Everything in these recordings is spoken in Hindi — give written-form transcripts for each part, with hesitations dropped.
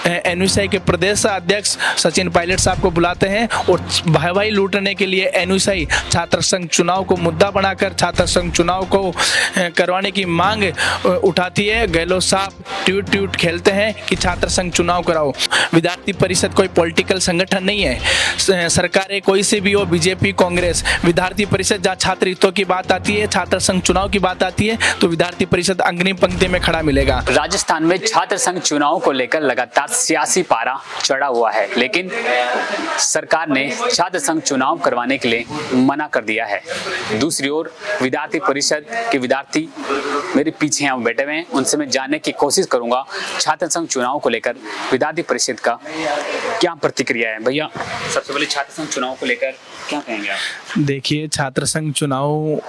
एनयूसीआई के प्रदेश अध्यक्ष सचिन पायलट साहब को बुलाते हैं और भाई लूटने के लिए एनयूसीआई छात्र संघ चुनाव को मुद्दा बनाकर छात्र संघ चुनाव को करवाने की मांग उठाती है। गहलोत साहब ट्वीट खेलते हैं कि छात्र संघ चुनाव कराओ। विद्यार्थी परिषद कोई पॉलिटिकल संगठन नहीं है। सरकारें कोई सी भी हो, बीजेपी, कांग्रेस, विद्यार्थी परिषद जहाँ छात्र हितों की बात आती है, छात्र संघ चुनाव की बात आती है तो विद्यार्थी परिषद अग्रिम पंक्ति में खड़ा मिलेगा। राजस्थान में छात्र संघ चुनाव को लेकर लगातार सियासी पारा चढ़ा हुआ है, लेकिन सरकार ने छात्र संघ चुनाव करवाने के लिए मना कर दिया है। दूसरी ओर विद्यार्थी परिषद के विद्यार्थी मेरे पीछे यहाँ बैठे हुए हैं, उनसे मैं जानने की कोशिश करूंगा छात्र संघ चुनाव को लेकर विद्यार्थी परिषद का क्या प्रतिक्रिया है। भैया, सबसे पहले छात्र संघ चुनाव को लेकर क्या कहेंगे आप? देखिए, छात्र संघ चुनाव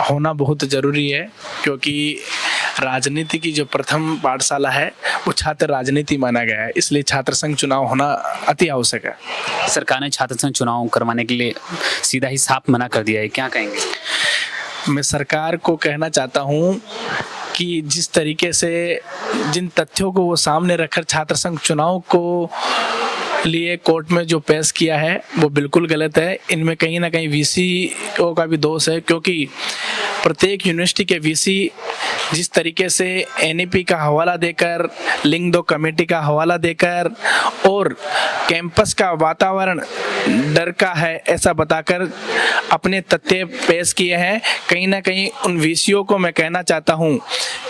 होना बहुत जरूरी है क्योंकि राजनीति की जो प्रथम पाठशाला है वो छात्र राजनीति माना गया है, इसलिए छात्र संघ चुनाव होना अति आवश्यक है। सरकार ने छात्र संघ चुनाव करवाने के लिए सीधा ही साफ मना कर दिया है, क्या कहेंगे? मैं सरकार को कहना चाहता हूँ कि जिस तरीके से जिन तथ्यों को वो सामने रखकर छात्र संघ चुनाव को लिए कोर्ट में जो पेश किया है वो बिल्कुल गलत है। इनमें कहीं ना कहीं वीसी का भी दोष है क्योंकि प्रत्येक यूनिवर्सिटी के वीसी जिस तरीके से एनईपी का हवाला देकर, लिंग 2 कमेटी का हवाला देकर और कैंपस का वातावरण डर का है ऐसा बताकर अपने तथ्य पेश किए हैं। कहीं ना कहीं उन वीसीओ को मैं कहना चाहता हूं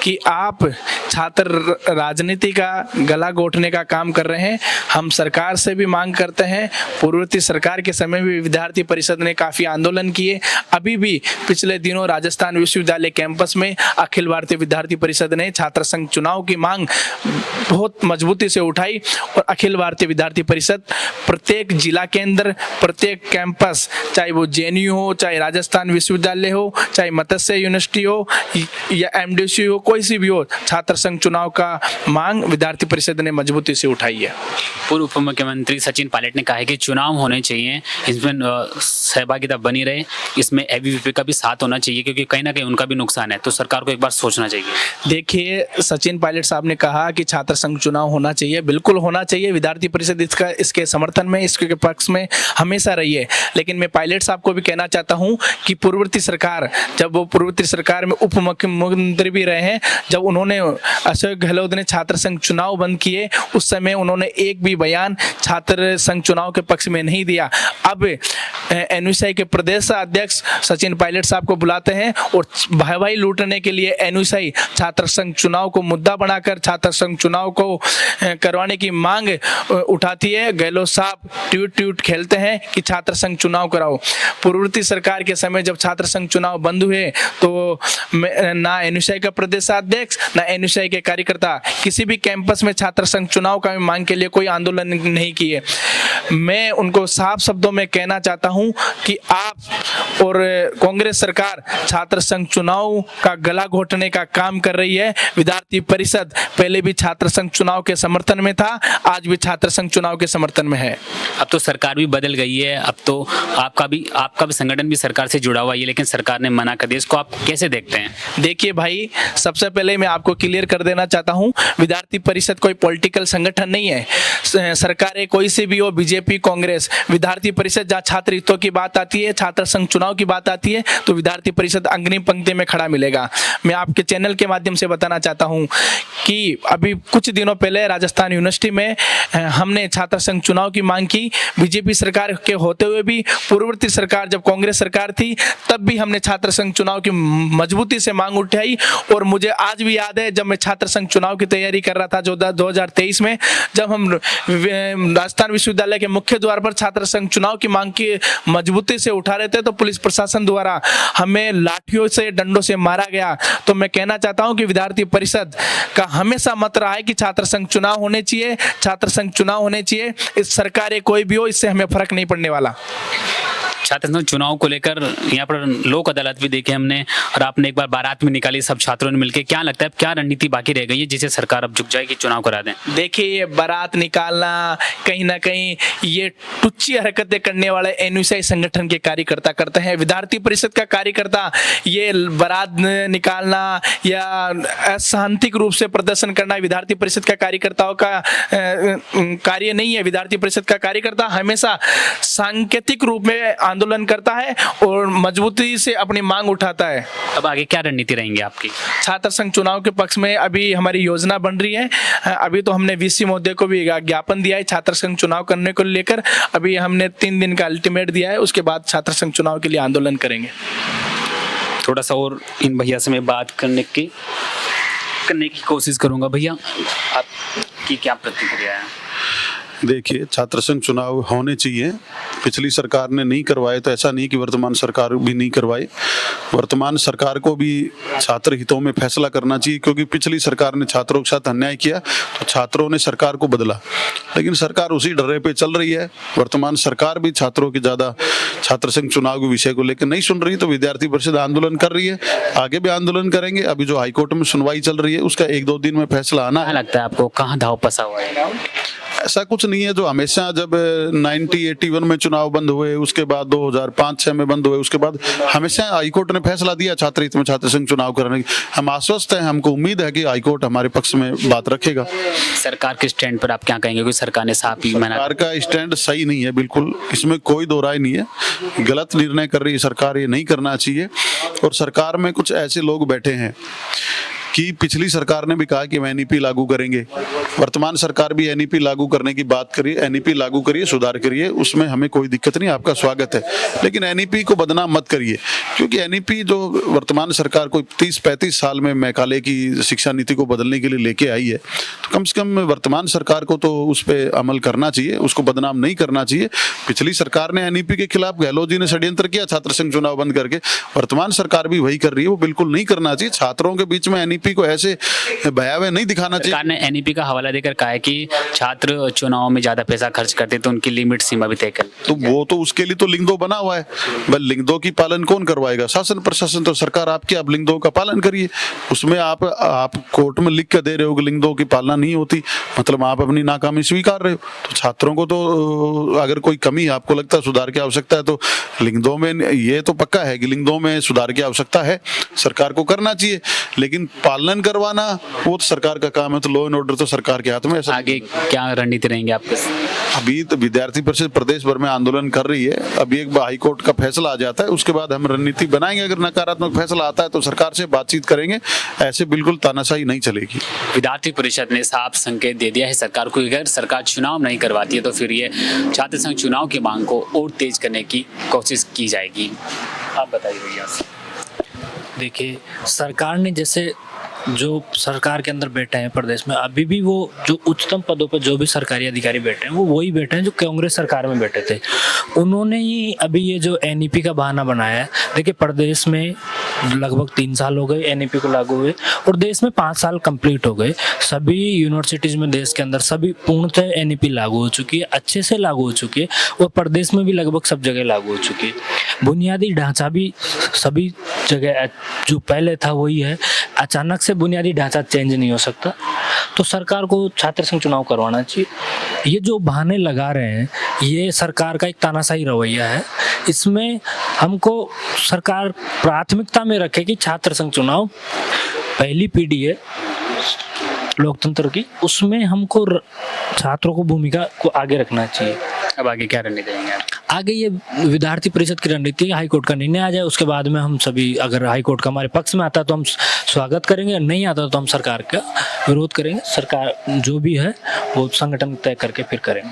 कि आप छात्र राजनीति का गला घोटने का काम कर रहे हैं। हम सरकार से भी मांग करते हैं। पूर्ववर्ती सरकार के समय भी विद्यार्थी परिषद ने काफ़ी आंदोलन किए। अभी भी पिछले दिनों राजस्थान विश्वविद्यालय कैंपस में अखिल भारतीय विद्यार्थी परिषद ने छात्र संघ चुनाव की मांग बहुत मजबूती से उठाई और अखिल भारतीय विद्यार्थी परिषद प्रत्येक जिला केंद्र, प्रत्येक कैंपस, चाहे वो जेएनयू हो, चाहे राजस्थान विश्वविद्यालय हो, चाहे मत्स्य यूनिवर्सिटी हो या एमडीसी हो, कोई सी भी हो, छात्र संघ चुनाव का मांग विद्यार्थी परिषद ने मजबूती से उठाई है। पूर्व उप मुख्यमंत्री सचिन पायलट ने कहा है कि चुनाव होने चाहिए, इसमें सहभागिता बनी रहे, इसमें एबीवीपी का भी साथ होना चाहिए क्योंकि कहीं ना कहीं उनका भी नुकसान है, तो सरकार को एक बार सोचना चाहिए। देखिए, सचिन पायलट साहब ने कहा कि छात्र संघ चुनाव होना चाहिए, बिल्कुल होना चाहिए। विद्यार्थी परिषद इसके समर्थन में, इसके पक्ष में हमेशा रही है। लेकिन मैं पायलट साहब को भी कहना चाहता हूं कि पूर्ववर्ती सरकार, जब वो पूर्ववर्ती सरकार में उप मुख्यमंत्री भी रहे हैं, जब उन्होंने अशोक गहलोत ने छात्र संघ चुनाव बंद किए, उस समय उन्होंने एक भी बयान छात्र संघ चुनाव के पक्ष में नहीं दिया। अब एनयूसीआई के प्रदेश अध्यक्ष सचिन पायलट साहब को बुलाते हैं और भाई लूटने के लिए एनयूसीआई छात्र संघ चुनाव को मुद्दा बनाकर छात्र संघ चुनाव को करवाने की मांग उठाती है। गहलोत साहब ट्वीट खेलते हैं कि छात्र संघ चुनाव कराओ। पूर्ववर्ती सरकार के समय जब छात्र संघ चुनाव बंद हुए तो ना एनयूसीआई का प्रदेश अध्यक्ष, ना एनयूसीआई के कार्यकर्ता किसी भी कैंपस में छात्र संघ चुनाव का मांग के लिए कोई आंदोलन नहीं किए। मैं उनको साफ शब्दों में कहना चाहता हूं कि आप और कांग्रेस सरकार छात्र संघ चुनाव का गला घोटने का काम कर रही है। विद्यार्थी परिषद पहले भी छात्र संघ चुनाव के समर्थन में था, आज भी छात्र संघ चुनाव के समर्थन में है। अब तो सरकार भी बदल गई है, अब तो आपका भी संगठन भी सरकार से जुड़ा हुआ है, लेकिन सरकार ने मना कर दिया। इसको आप कैसे देखते हैं? देखिए भाई, सबसे पहले मैं आपको क्लियर कर देना चाहता हूं, विद्यार्थी परिषद कोई पॉलिटिकल संगठन नहीं है। सरकारें कोई सी भी हो, बीजेपी, कांग्रेस, विद्यार्थी परिषद जहाँ छात्र हितों की बात आती है, छात्र संघ चुनाव की बात आती है तो विद्यार्थी परिषद अग्रिम पंक्ति में खड़ा मिलेगा। मैं आपके चैनल के माध्यम से बताना चाहता हूं कि अभी कुछ दिनों पहले राजस्थान यूनिवर्सिटी में हमने छात्र संघ चुनाव की मांग की। बीजेपी सरकार के होते हुए भी, पूर्ववर्ती सरकार जब कांग्रेस सरकार थी तब भी हमने छात्र संघ चुनाव की मजबूती से मांग उठाई। और मुझे आज भी याद है, जब मैं छात्र संघ चुनाव की तैयारी कर रहा था 2023 में, जब हम राजस्थान विश्वविद्यालय के मुख्य द्वार पर छात्र संघ चुनाव की मांग की मजबूती से उठा रहे थे तो पुलिस प्रशासन द्वारा हमें लाठियों से, डंडों से मारा गया। तो मैं कहना चाहता हूं कि विद्यार्थी परिषद का हमेशा मत रहा है कि छात्र संघ चुनाव होने चाहिए, छात्र संघ चुनाव होने चाहिए। इस सरकार कोई भी हो, इससे हमें फर्क नहीं पड़ने वाला। छात्र संघ चुनाव को लेकर यहाँ पर लोक अदालत भी देखे हमने, और आपने एक बार बारात में निकाली सब छात्रों ने मिलकर। क्या लगता है क्या रणनीति बाकी रह गई है जिसे सरकार अब झुक जाएगी, चुनाव करा दें? देखिए, ये बारात निकालना कहीं ना कहीं ये टुच्ची हरकतें करने वाले एनयूसीआई संगठन के कार्यकर्ता करते हैं। विद्यार्थी परिषद का कार्यकर्ता ये बारात निकालना या अशांतिक रूप से प्रदर्शन करना विद्यार्थी परिषद का कार्यकर्ताओं का कार्य नहीं है। विद्यार्थी परिषद का कार्यकर्ता हमेशा सांकेतिक रूप में आंदोलन करता है और मजबूती से अपनी मांग उठाता है। अब आगे क्या रणनीति रहेंगी आपकी? छात्र संघ चुनाव के पक्ष में अभी हमारी योजना बन रही है। अभी तो हमने वीसी महोदय को भी ज्ञापन दिया है छात्र संघ चुनाव करने को लेकर। अभी हमने 3 दिन का अल्टीमेट दिया है, उसके बाद छात्र संघ चुनाव के लिए आंदोलन करेंगे। थोड़ा सा और इन भैया से मैं बात करने की कोशिश करूंगा। भैया, आपकी क्या प्रतिक्रिया है? देखिए, छात्र संघ चुनाव होने चाहिए। पिछली सरकार ने नहीं करवाए तो ऐसा नहीं कि वर्तमान सरकार भी नहीं करवाए। वर्तमान सरकार को भी छात्र हितों में फैसला करना चाहिए, क्योंकि पिछली सरकार ने छात्रों के साथ अन्याय किया तो छात्रों ने सरकार को बदला, लेकिन सरकार उसी डरे पे चल रही है। वर्तमान सरकार भी छात्रों की ज़्यादा छात्र संघ चुनाव के विषय को लेकर नहीं सुन रही, तो विद्यार्थी परिषद आंदोलन कर रही है, आगे भी आंदोलन करेंगे। अभी जो हाईकोर्ट में सुनवाई चल रही है उसका 1-2 दिन में फैसला आना है। लगता है आपको कहाँ दाव फंसा हुआ है? ऐसा कुछ नहीं है। जो हमेशा जब 1981 में चुनाव बंद हुए, उसके बाद 2005-6 में बंद हुए, उसके बाद हमेशा हाईकोर्ट ने फैसला दिया छात्र हित में छात्र संघ चुनाव करने की। हम आश्वस्त हैं, हमको उम्मीद है कि हाईकोर्ट हमारे पक्ष में बात रखेगा। सरकार के स्टैंड पर आप क्या कहेंगे? क्योंकि सरकार ने साफ ही मना। सरकार का स्टैंड सही नहीं है, बिल्कुल, इसमें कोई दो राय नहीं है। गलत निर्णय कर रही है सरकार, ये नहीं करना चाहिए। और सरकार में कुछ ऐसे लोग बैठे हैं कि पिछली सरकार ने भी कहा कि हम एनईपी लागू करेंगे, वर्तमान सरकार भी एनईपी लागू करने की बात करिए। एनईपी लागू करिए, सुधार करिए, उसमें हमें कोई दिक्कत नहीं, आपका स्वागत है, लेकिन एनईपी को बदनाम मत करिए। क्योंकि एनईपी जो वर्तमान सरकार को 30-35 साल में मैकाले की शिक्षा नीति को बदलने के लिए लेके आई है, तो कम से कम वर्तमान सरकार को तो उस पर अमल करना चाहिए, उसको बदनाम नहीं करना चाहिए। पिछली सरकार ने एनईपी के खिलाफ गहलोत जी ने षड्यंत्र किया छात्र संघ चुनाव बंद करके, वर्तमान सरकार भी वही कर रही है, वो बिल्कुल नहीं करना चाहिए। छात्रों के बीच में एनईपी को ऐसे भयावह नहीं दिखाना चाहिए। सरकार ने एनईपी का हवाला देकर कहा है कि छात्र चुनाव में ज्यादा पैसा खर्च करते तो उनकी लिमिट सीमा भी तय कर, तो वो तो उसके लिए तो लिंग 2 बना हुआ है। भाई लिंग 2 की पालन कौन करवाएगा? शासन प्रशासन। तो सरकार आपकी, आप लिंग 2 का पालन करिए। उसमें आप कोर्ट में लिख के दे रहे हो कि लिंग 2 की पालना नहीं होती, मतलब आप अपनी नाकामी स्वीकार रहे हो। तो छात्रों को तो अगर कोई कमी आपको लगता है सुधार की आवश्यकता है, तो लिंग 2 में ये तो पक्का है कि लिंग 2 में सुधार की आवश्यकता है, सरकार को करना चाहिए। लेकिन पालन करवाना वो तो सरकार का काम है, तो लॉ एंड ऑर्डर तो सरकार के हाथ में है। आगे क्या रणनीति रहेंगे आपके? अभी तो विद्यार्थी परिषद प्रदेश भर में आंदोलन कर रही है। अभी एक बार हाईकोर्ट का फैसला आ जाता है, उसके बाद हम रणनीति बनाएंगे। अगर नकारात्मक फैसला आता है तो सरकार से बातचीत करेंगे, ऐसे बिल्कुल तानाशाही नहीं चलेगी। विद्यार्थी परिषद ने साफ संकेत दे दिया है सरकार को, अगर सरकार चुनाव नहीं करवाती है तो फिर ये छात्र संघ चुनाव की मांग को और तेज करने की कोशिश की जाएगी। आप बताइए भैया। देखिए, सरकार ने जैसे जो सरकार के अंदर बैठे हैं प्रदेश में, अभी भी वो जो उच्चतम पदों पर जो भी सरकारी अधिकारी बैठे हैं वो वही बैठे हैं जो कांग्रेस सरकार में बैठे थे। उन्होंने ही अभी ये जो एनईपी का बहाना बनाया है। देखिए, प्रदेश में लगभग 3 साल हो गए एनईपी को लागू हुए और देश में 5 साल कंप्लीट हो गए। सभी यूनिवर्सिटीज में देश के अंदर सभी पूर्णतः एनईपी लागू हो चुकी है, अच्छे से लागू हो चुकी है, और प्रदेश में भी लगभग सब जगह लागू हो चुकी है। बुनियादी ढांचा भी सभी जगह जो पहले था वही है। अचानक से बुनियादी ढांचा चेंज नहीं हो सकता, तो सरकार को छात्र संघ चुनाव करवाना चाहिए। ये जो बहाने लगा रहे हैं ये सरकार का एक तानाशाही रवैया है। इसमें हमको सरकार प्राथमिकता में रखे कि छात्र संघ चुनाव पहली पीढ़ी है लोकतंत्र की, उसमें हमको छात्रों को भूमिका को आगे रखना चाहिए। अब आगे क्या रणनीति देंगे आप? आगे ये विद्यार्थी परिषद की रणनीति, हाईकोर्ट का निर्णय आ जाए उसके बाद में हम सभी, अगर हाईकोर्ट का हमारे पक्ष में आता तो हम स्वागत करेंगे, नहीं आता तो हम सरकार का विरोध करेंगे। सरकार जो भी है वो संगठन तय करके फिर करेंगे।